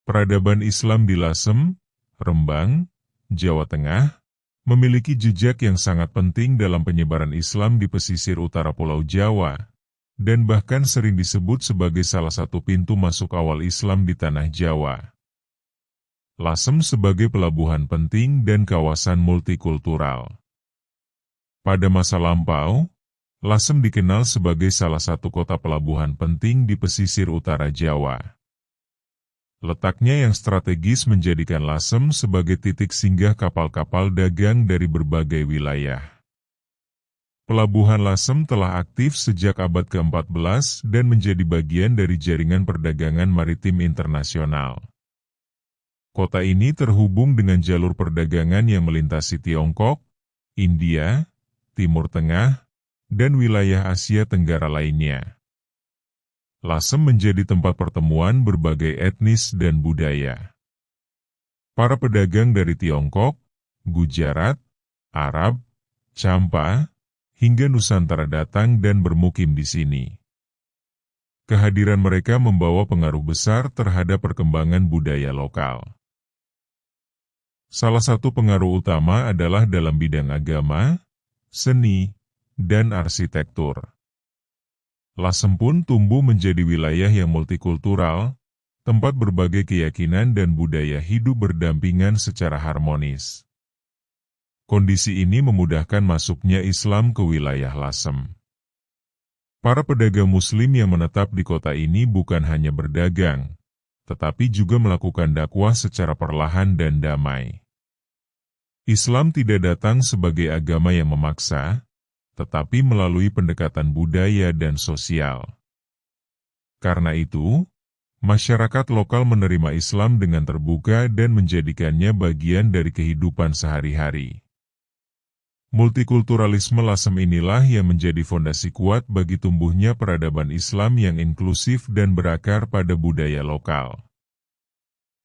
Peradaban Islam di Lasem, Rembang, Jawa Tengah, memiliki jejak yang sangat penting dalam penyebaran Islam di pesisir utara Pulau Jawa, dan bahkan sering disebut sebagai salah satu pintu masuk awal Islam di Tanah Jawa. Lasem sebagai pelabuhan penting dan kawasan multikultural. Pada masa lampau, Lasem dikenal sebagai salah satu kota pelabuhan penting di pesisir utara Jawa. Letaknya yang strategis menjadikan Lasem sebagai titik singgah kapal-kapal dagang dari berbagai wilayah. Pelabuhan Lasem telah aktif sejak abad ke-14 dan menjadi bagian dari jaringan perdagangan maritim internasional. Kota ini terhubung dengan jalur perdagangan yang melintasi Tiongkok, India, Timur Tengah, dan wilayah Asia Tenggara lainnya. Lasem menjadi tempat pertemuan berbagai etnis dan budaya. Para pedagang dari Tiongkok, Gujarat, Arab, Champa, hingga Nusantara datang dan bermukim di sini. Kehadiran mereka membawa pengaruh besar terhadap perkembangan budaya lokal. Salah satu pengaruh utama adalah dalam bidang agama, seni, dan arsitektur. Lasem pun tumbuh menjadi wilayah yang multikultural, tempat berbagai keyakinan dan budaya hidup berdampingan secara harmonis. Kondisi ini memudahkan masuknya Islam ke wilayah Lasem. Para pedagang Muslim yang menetap di kota ini bukan hanya berdagang, tetapi juga melakukan dakwah secara perlahan dan damai. Islam tidak datang sebagai agama yang memaksa, tetapi melalui pendekatan budaya dan sosial. Karena itu, masyarakat lokal menerima Islam dengan terbuka dan menjadikannya bagian dari kehidupan sehari-hari. Multikulturalisme Lasem inilah yang menjadi fondasi kuat bagi tumbuhnya peradaban Islam yang inklusif dan berakar pada budaya lokal.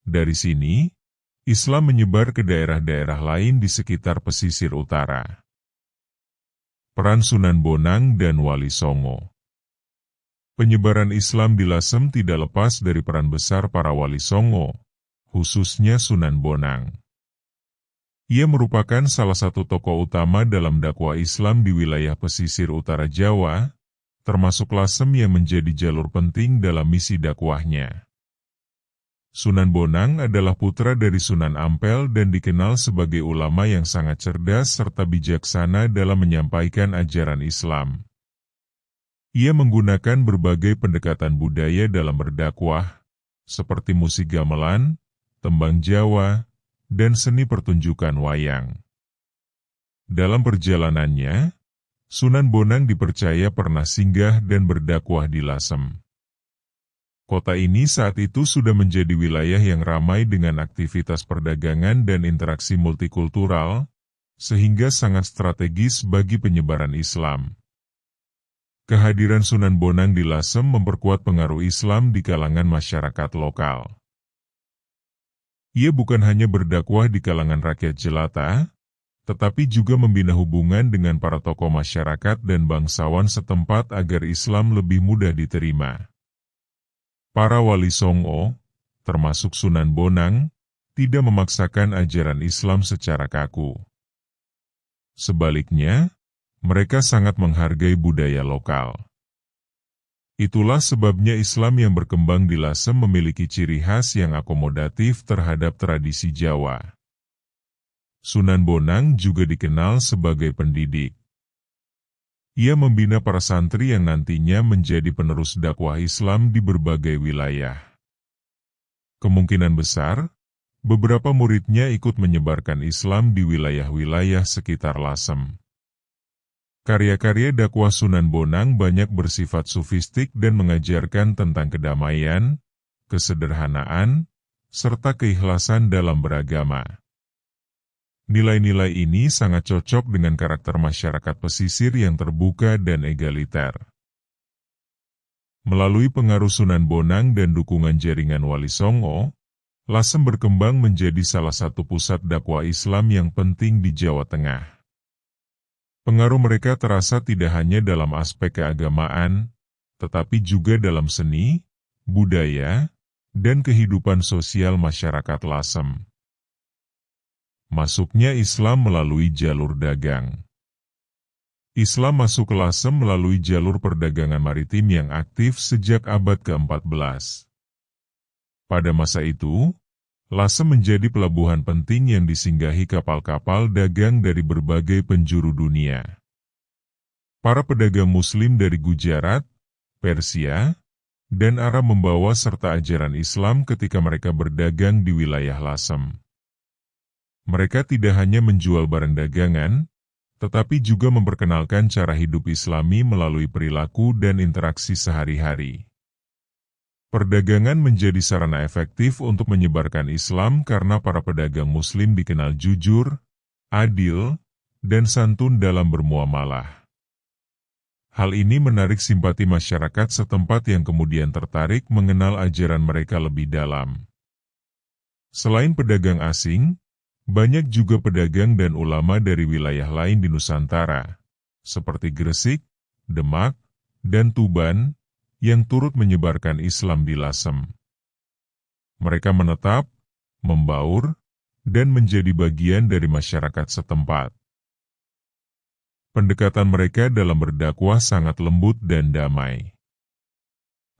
Dari sini, Islam menyebar ke daerah-daerah lain di sekitar pesisir utara. Peran Sunan Bonang dan Wali Songo. Penyebaran Islam di Lasem tidak lepas dari peran besar para Wali Songo, khususnya Sunan Bonang. Ia merupakan salah satu tokoh utama dalam dakwah Islam di wilayah pesisir utara Jawa, termasuk Lasem yang menjadi jalur penting dalam misi dakwahnya. Sunan Bonang adalah putra dari Sunan Ampel dan dikenal sebagai ulama yang sangat cerdas serta bijaksana dalam menyampaikan ajaran Islam. Ia menggunakan berbagai pendekatan budaya dalam berdakwah, seperti musik gamelan, tembang Jawa, dan seni pertunjukan wayang. Dalam perjalanannya, Sunan Bonang dipercaya pernah singgah dan berdakwah di Lasem. Kota ini saat itu sudah menjadi wilayah yang ramai dengan aktivitas perdagangan dan interaksi multikultural, sehingga sangat strategis bagi penyebaran Islam. Kehadiran Sunan Bonang di Lasem memperkuat pengaruh Islam di kalangan masyarakat lokal. Ia bukan hanya berdakwah di kalangan rakyat jelata, tetapi juga membina hubungan dengan para tokoh masyarakat dan bangsawan setempat agar Islam lebih mudah diterima. Para Wali Songo, termasuk Sunan Bonang, tidak memaksakan ajaran Islam secara kaku. Sebaliknya, mereka sangat menghargai budaya lokal. Itulah sebabnya Islam yang berkembang di Lasem memiliki ciri khas yang akomodatif terhadap tradisi Jawa. Sunan Bonang juga dikenal sebagai pendidik. Ia membina para santri yang nantinya menjadi penerus dakwah Islam di berbagai wilayah. Kemungkinan besar, beberapa muridnya ikut menyebarkan Islam di wilayah-wilayah sekitar Lasem. Karya-karya dakwah Sunan Bonang banyak bersifat sufistik dan mengajarkan tentang kedamaian, kesederhanaan, serta keikhlasan dalam beragama. Nilai-nilai ini sangat cocok dengan karakter masyarakat pesisir yang terbuka dan egaliter. Melalui pengaruh Sunan Bonang dan dukungan jaringan Wali Songo, Lasem berkembang menjadi salah satu pusat dakwah Islam yang penting di Jawa Tengah. Pengaruh mereka terasa tidak hanya dalam aspek keagamaan, tetapi juga dalam seni, budaya, dan kehidupan sosial masyarakat Lasem. Masuknya Islam melalui jalur dagang. Islam masuk ke Lasem melalui jalur perdagangan maritim yang aktif sejak abad ke-14. Pada masa itu, Lasem menjadi pelabuhan penting yang disinggahi kapal-kapal dagang dari berbagai penjuru dunia. Para pedagang Muslim dari Gujarat, Persia, dan Arab membawa serta ajaran Islam ketika mereka berdagang di wilayah Lasem. Mereka tidak hanya menjual barang dagangan, tetapi juga memperkenalkan cara hidup Islami melalui perilaku dan interaksi sehari-hari. Perdagangan menjadi sarana efektif untuk menyebarkan Islam karena para pedagang Muslim dikenal jujur, adil, dan santun dalam bermuamalah. Hal ini menarik simpati masyarakat setempat yang kemudian tertarik mengenal ajaran mereka lebih dalam. Selain pedagang asing, banyak juga pedagang dan ulama dari wilayah lain di Nusantara, seperti Gresik, Demak, dan Tuban, yang turut menyebarkan Islam di Lasem. Mereka menetap, membaur, dan menjadi bagian dari masyarakat setempat. Pendekatan mereka dalam berdakwah sangat lembut dan damai.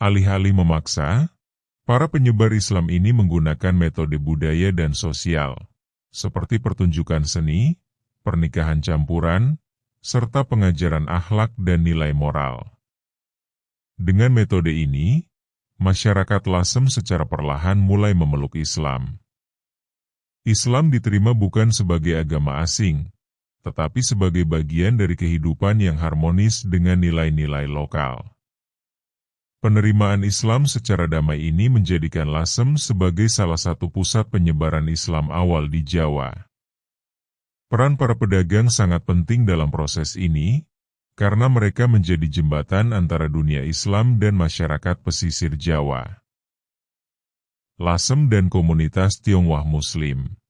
Alih-alih memaksa, para penyebar Islam ini menggunakan metode budaya dan sosial, seperti pertunjukan seni, pernikahan campuran, serta pengajaran akhlak dan nilai moral. Dengan metode ini, masyarakat Lasem secara perlahan mulai memeluk Islam. Islam diterima bukan sebagai agama asing, tetapi sebagai bagian dari kehidupan yang harmonis dengan nilai-nilai lokal. Penerimaan Islam secara damai ini menjadikan Lasem sebagai salah satu pusat penyebaran Islam awal di Jawa. Peran para pedagang sangat penting dalam proses ini, karena mereka menjadi jembatan antara dunia Islam dan masyarakat pesisir Jawa. Lasem dan komunitas Tionghoa Muslim.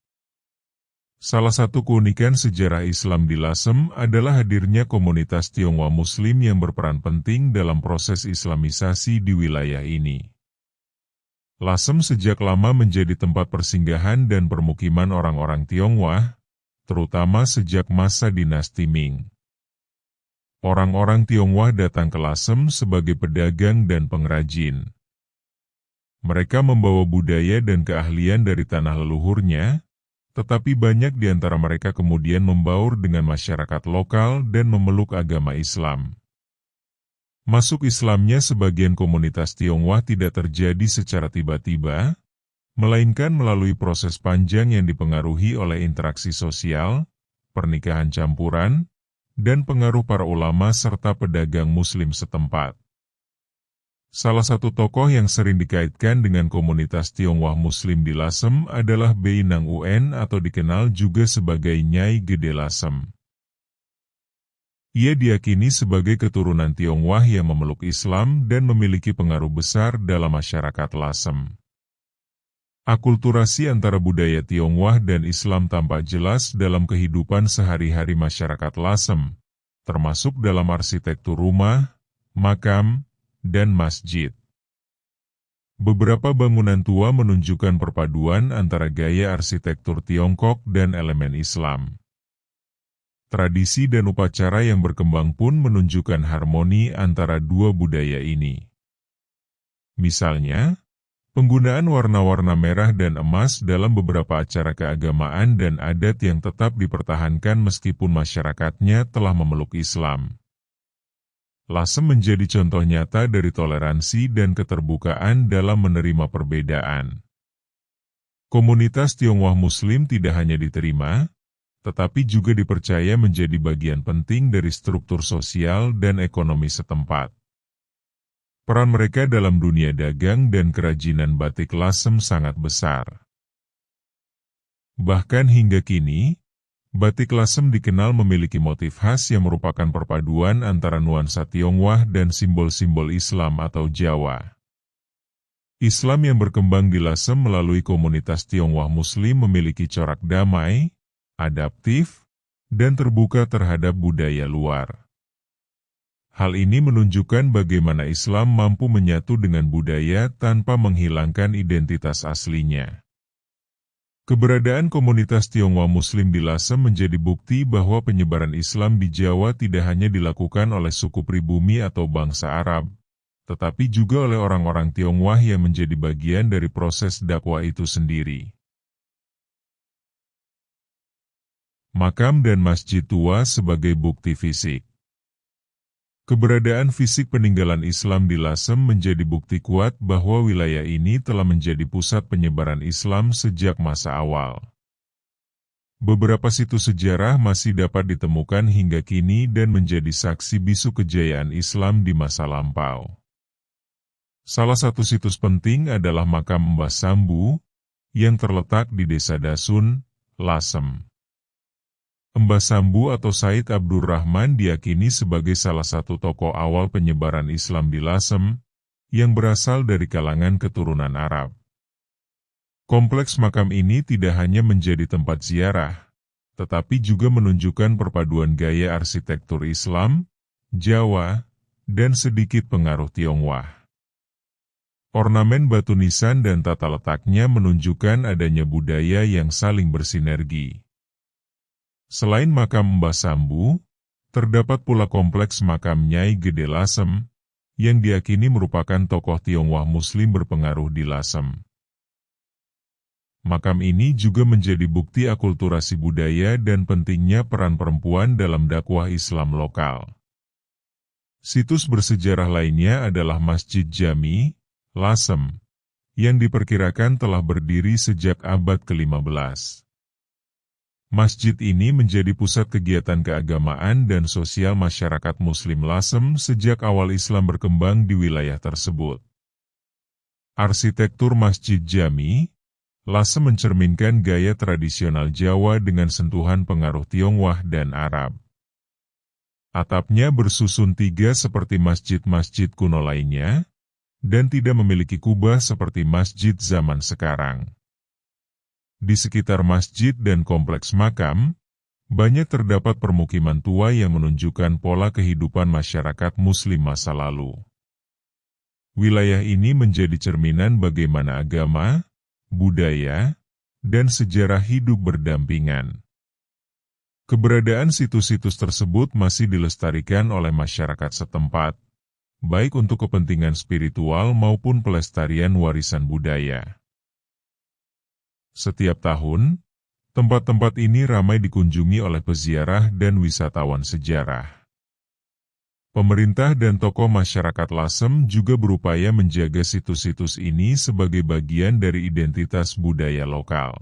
Salah satu keunikan sejarah Islam di Lasem adalah hadirnya komunitas Tionghoa Muslim yang berperan penting dalam proses Islamisasi di wilayah ini. Lasem sejak lama menjadi tempat persinggahan dan permukiman orang-orang Tionghoa, terutama sejak masa dinasti Ming. Orang-orang Tionghoa datang ke Lasem sebagai pedagang dan pengrajin. Mereka membawa budaya dan keahlian dari tanah leluhurnya, tetapi banyak di antara mereka kemudian membaur dengan masyarakat lokal dan memeluk agama Islam. Masuk Islamnya sebagian komunitas Tionghoa tidak terjadi secara tiba-tiba, melainkan melalui proses panjang yang dipengaruhi oleh interaksi sosial, pernikahan campuran, dan pengaruh para ulama serta pedagang Muslim setempat. Salah satu tokoh yang sering dikaitkan dengan komunitas Tionghoa Muslim di Lasem adalah Bei Nang Un atau dikenal juga sebagai Nyai Gede Lasem. Ia diyakini sebagai keturunan Tionghoa yang memeluk Islam dan memiliki pengaruh besar dalam masyarakat Lasem. Akulturasi antara budaya Tionghoa dan Islam tampak jelas dalam kehidupan sehari-hari masyarakat Lasem, termasuk dalam arsitektur rumah, makam, dan masjid. Beberapa bangunan tua menunjukkan perpaduan antara gaya arsitektur Tiongkok dan elemen Islam. Tradisi dan upacara yang berkembang pun menunjukkan harmoni antara dua budaya ini. Misalnya, penggunaan warna-warna merah dan emas dalam beberapa acara keagamaan dan adat yang tetap dipertahankan meskipun masyarakatnya telah memeluk Islam. Lasem menjadi contoh nyata dari toleransi dan keterbukaan dalam menerima perbedaan. Komunitas Tionghoa Muslim tidak hanya diterima, tetapi juga dipercaya menjadi bagian penting dari struktur sosial dan ekonomi setempat. Peran mereka dalam dunia dagang dan kerajinan batik Lasem sangat besar. Bahkan hingga kini, batik Lasem dikenal memiliki motif khas yang merupakan perpaduan antara nuansa Tionghoa dan simbol-simbol Islam atau Jawa. Islam yang berkembang di Lasem melalui komunitas Tionghoa Muslim memiliki corak damai, adaptif, dan terbuka terhadap budaya luar. Hal ini menunjukkan bagaimana Islam mampu menyatu dengan budaya tanpa menghilangkan identitas aslinya. Keberadaan komunitas Tionghoa Muslim di Lasem menjadi bukti bahwa penyebaran Islam di Jawa tidak hanya dilakukan oleh suku pribumi atau bangsa Arab, tetapi juga oleh orang-orang Tionghoa yang menjadi bagian dari proses dakwah itu sendiri. Makam dan masjid tua sebagai bukti fisik. Keberadaan fisik peninggalan Islam di Lasem menjadi bukti kuat bahwa wilayah ini telah menjadi pusat penyebaran Islam sejak masa awal. Beberapa situs sejarah masih dapat ditemukan hingga kini dan menjadi saksi bisu kejayaan Islam di masa lampau. Salah satu situs penting adalah makam Mbah Sambu, yang terletak di Desa Dasun, Lasem. Mbah Sambu atau Said Abdurrahman diyakini sebagai salah satu tokoh awal penyebaran Islam di Lasem, yang berasal dari kalangan keturunan Arab. Kompleks makam ini tidak hanya menjadi tempat ziarah, tetapi juga menunjukkan perpaduan gaya arsitektur Islam, Jawa, dan sedikit pengaruh Tionghoa. Ornamen batu nisan dan tata letaknya menunjukkan adanya budaya yang saling bersinergi. Selain makam Mbah Sambu, terdapat pula kompleks makam Nyai Gede Lasem, yang diyakini merupakan tokoh Tionghoa Muslim berpengaruh di Lasem. Makam ini juga menjadi bukti akulturasi budaya dan pentingnya peran perempuan dalam dakwah Islam lokal. Situs bersejarah lainnya adalah Masjid Jami, Lasem, yang diperkirakan telah berdiri sejak abad ke-15. Masjid ini menjadi pusat kegiatan keagamaan dan sosial masyarakat Muslim Lasem sejak awal Islam berkembang di wilayah tersebut. Arsitektur Masjid Jami, Lasem mencerminkan gaya tradisional Jawa dengan sentuhan pengaruh Tionghoa dan Arab. Atapnya bersusun tiga seperti masjid-masjid kuno lainnya, dan tidak memiliki kubah seperti masjid zaman sekarang. Di sekitar masjid dan kompleks makam, banyak terdapat permukiman tua yang menunjukkan pola kehidupan masyarakat Muslim masa lalu. Wilayah ini menjadi cerminan bagaimana agama, budaya, dan sejarah hidup berdampingan. Keberadaan situs-situs tersebut masih dilestarikan oleh masyarakat setempat, baik untuk kepentingan spiritual maupun pelestarian warisan budaya. Setiap tahun, tempat-tempat ini ramai dikunjungi oleh peziarah dan wisatawan sejarah. Pemerintah dan tokoh masyarakat Lasem juga berupaya menjaga situs-situs ini sebagai bagian dari identitas budaya lokal.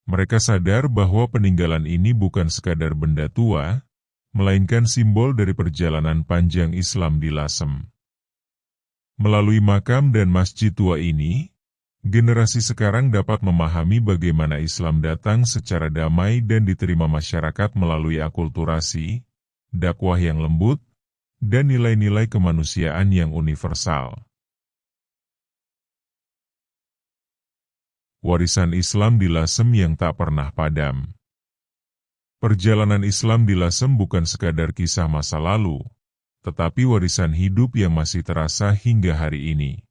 Mereka sadar bahwa peninggalan ini bukan sekadar benda tua, melainkan simbol dari perjalanan panjang Islam di Lasem. Melalui makam dan masjid tua ini, generasi sekarang dapat memahami bagaimana Islam datang secara damai dan diterima masyarakat melalui akulturasi, dakwah yang lembut, dan nilai-nilai kemanusiaan yang universal. Warisan Islam di Lasem yang tak pernah padam. Perjalanan Islam di Lasem bukan sekadar kisah masa lalu, tetapi warisan hidup yang masih terasa hingga hari ini.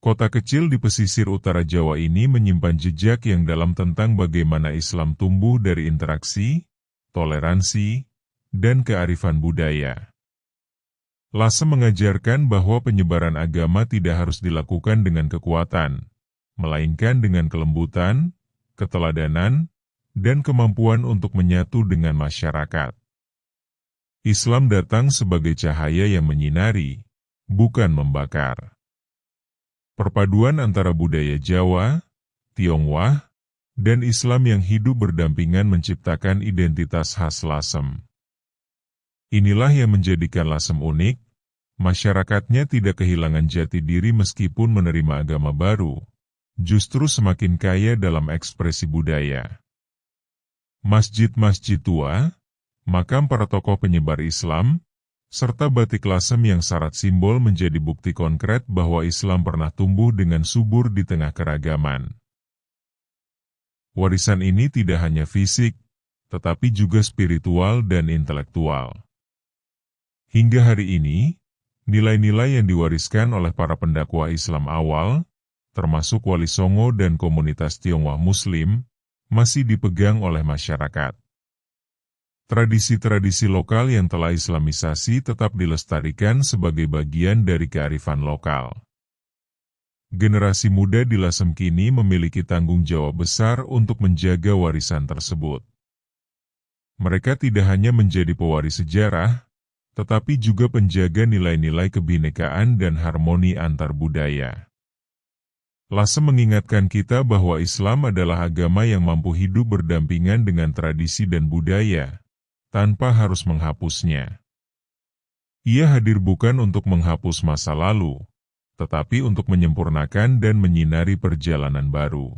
Kota kecil di pesisir utara Jawa ini menyimpan jejak yang dalam tentang bagaimana Islam tumbuh dari interaksi, toleransi, dan kearifan budaya. Lasem mengajarkan bahwa penyebaran agama tidak harus dilakukan dengan kekuatan, melainkan dengan kelembutan, keteladanan, dan kemampuan untuk menyatu dengan masyarakat. Islam datang sebagai cahaya yang menyinari, bukan membakar. Perpaduan antara budaya Jawa, Tionghoa, dan Islam yang hidup berdampingan menciptakan identitas khas Lasem. Inilah yang menjadikan Lasem unik, masyarakatnya tidak kehilangan jati diri meskipun menerima agama baru, justru semakin kaya dalam ekspresi budaya. Masjid-masjid tua, makam para tokoh penyebar Islam, serta batik Lasem yang syarat simbol menjadi bukti konkret bahwa Islam pernah tumbuh dengan subur di tengah keragaman. Warisan ini tidak hanya fisik, tetapi juga spiritual dan intelektual. Hingga hari ini, nilai-nilai yang diwariskan oleh para pendakwah Islam awal, termasuk Wali Songo dan komunitas Tionghoa Muslim, masih dipegang oleh masyarakat. Tradisi-tradisi lokal yang telah Islamisasi tetap dilestarikan sebagai bagian dari kearifan lokal. Generasi muda di Lasem kini memiliki tanggung jawab besar untuk menjaga warisan tersebut. Mereka tidak hanya menjadi pewaris sejarah, tetapi juga penjaga nilai-nilai kebinekaan dan harmoni antar budaya. Lasem mengingatkan kita bahwa Islam adalah agama yang mampu hidup berdampingan dengan tradisi dan budaya, tanpa harus menghapusnya. Ia hadir bukan untuk menghapus masa lalu, tetapi untuk menyempurnakan dan menyinari perjalanan baru.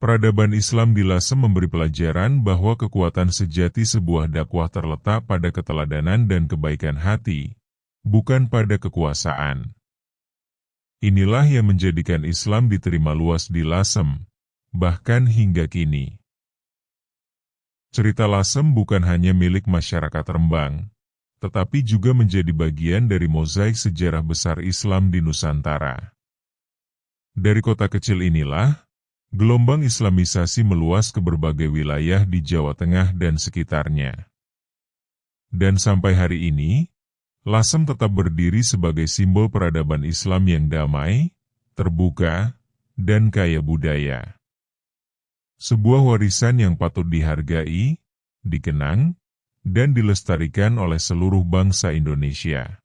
Peradaban Islam di Lasem memberi pelajaran bahwa kekuatan sejati sebuah dakwah terletak pada keteladanan dan kebaikan hati, bukan pada kekuasaan. Inilah yang menjadikan Islam diterima luas di Lasem, bahkan hingga kini. Cerita Lasem bukan hanya milik masyarakat Rembang, tetapi juga menjadi bagian dari mozaik sejarah besar Islam di Nusantara. Dari kota kecil inilah, gelombang Islamisasi meluas ke berbagai wilayah di Jawa Tengah dan sekitarnya. Dan sampai hari ini, Lasem tetap berdiri sebagai simbol peradaban Islam yang damai, terbuka, dan kaya budaya. Sebuah warisan yang patut dihargai, dikenang, dan dilestarikan oleh seluruh bangsa Indonesia.